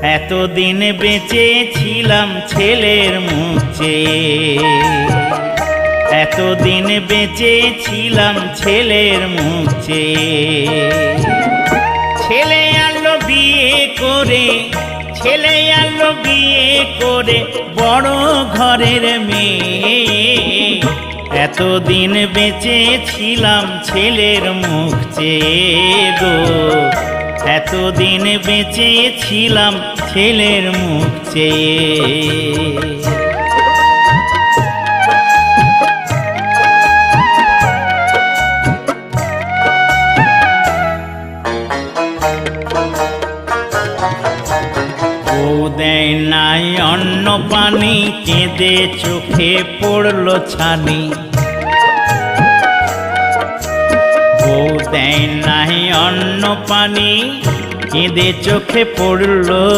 এতদিন বেঁচে ছিলাম ছেলের মুখ চেয়ে, এতদিন বেঁচে ছিলাম ছেলের মুখ চেয়ে। ছেলে আনলো বিয়ে করে, ছেলে আনলো বিয়ে করে বড় ঘরের মেয়ে। এতদিন বেঁচে ছিলাম ছেলের মুখ চেয়ে গো, এতদিন বেঁচে ছিলাম ছেলের মুখ চেয়ে। বউ দেয় নাই অন্ন পানি, কেঁদে চোখে পড়লো ছানি। বউ দেয় নাই অন্ন পানি, কেঁদে চোখে পড়লো